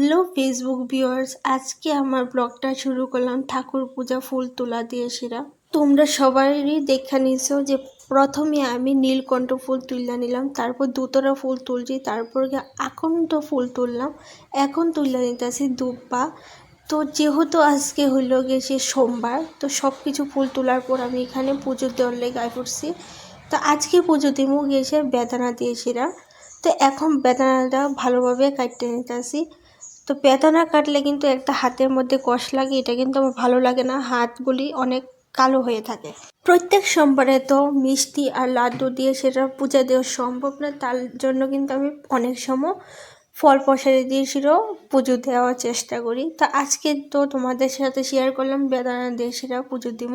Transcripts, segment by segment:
Hello Facebook viewers, আজকে আমার ব্লগটা শুরু করলাম ঠাকুর পূজা ফুল তোলা দিয়ে সেরা। তোমরা সবারই দেখা নিছো যে প্রথমে আমি নীলকণ্ঠ ফুল তুলে নিলাম, তারপর দুতরা ফুল তুলছি, তারপর আকন্দ ফুল তুললাম, এখন তুলে নিতেছি দুব্বা। তো যেহেতু আজকে হইল গিয়ে সে সোমবার, তো সব কিছু ফুল তোলার পর আমি এখানে পুজো দেওয়ার লেগে আয় পড়ছি। তো আজকে পুজো দিমু গিয়েছে বেদানা দিয়ে সেরা। তো এখন বেদানাটা ভালোভাবে কাটতে নিতেছি। তো বেদানা কাটলে কিন্তু একটা হাতের মধ্যে কষ লাগে, এটা কিন্তু আমার ভালো লাগে না, হাতগুলি অনেক কালো হয়ে থাকে। প্রত্যেক সোমবারে তো মিষ্টি আর লাড্ডু দিয়ে সেটা পূজা দেওয়া সম্ভব না, তার জন্য কিন্তু আমি অনেক সময় ফল প্রসাদে দিয়ে সেটা পুজো দেওয়ার চেষ্টা করি। তা আজকে তো তোমাদের সাথে শেয়ার করলাম বেদানা দিয়ে সেটা পুজো দিব।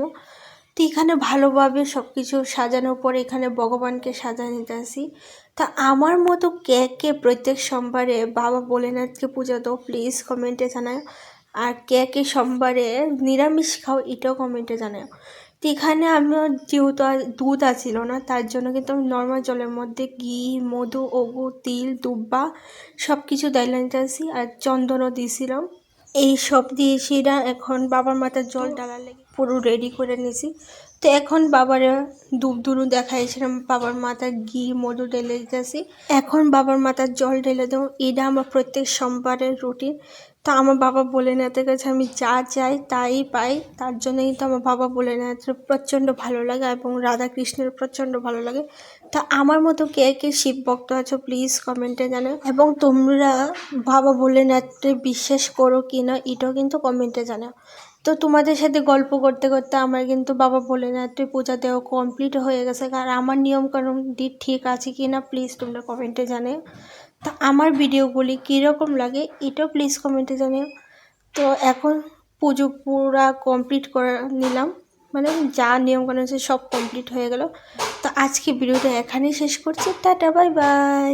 তো এখানে ভালোভাবে সব কিছু সাজানোর পর এখানে ভগবানকে সাজা নিতে আসি। তা আমার মতো কে কে প্রত্যেক সোমবারে বাবা ভোলেনাথকে পূজা দাও প্লিজ কমেন্টে জানাও, আর কে কে সোমবারে নিরামিষ খাও এটাও কমেন্টে জানাও। তো এখানে আমি যেহেতু দুধ আছিল না, তার জন্য কিন্তু আমি নর্মাল জলের মধ্যে ঘি, মধু, অগু, তিল, দুব্বা সব কিছু দাইলা নিতে আসি, আর চন্দনও দিয়েছিলাম। এই সব দিয়ে সেটা এখন বাবার মাথার জল ডালার লেগে পুরো রেডি করে নিয়েছি। তো এখন বাবার ধূপ ধুনু দেখাইছিলাম, বাবার মাথায় ঘি মধু ঢেলে দিতেছি। এখন বাবার মাথার জল ঢেলে দেবো, এটা আমার প্রত্যেক সোমবারের রুটিন। তো আমার বাবা ভোলেনাথের কাছে আমি যা চাই তাই পাই, তার জন্য কিন্তু আমার বাবা ভোলেনাথের প্রচণ্ড ভালো লাগে এবং রাধা কৃষ্ণের প্রচণ্ড ভালো লাগে। তা আমার মতো কে কে শিব ভক্ত আছো প্লিজ কমেন্টে জানাও, এবং তোমরা বাবা ভোলেনাথে বিশ্বাস করো কি না এটাও কিন্তু কমেন্টে জানাও। তো তোমাদের সাথে গল্প করতে করতে আমার কিন্তু বাবা ভোলেনাথের পূজা দেওয়া কমপ্লিট হয়ে গেছে, আর আমার নিয়মকানুন ঠিক আছে কি না প্লিজ তোমরা কমেন্টে জানাও। তো আমার ভিডিওগুলি কীরকম লাগে এটাও প্লিজ কমেন্টে জানিও। তো এখন পুজো পুরা কমপ্লিট করে নিলাম, মানে যা নিয়মকানুন আছে সব কমপ্লিট হয়ে গেল। তো আজকে ভিডিওটা এখানেই শেষ করছি, টাটা বাই বাই।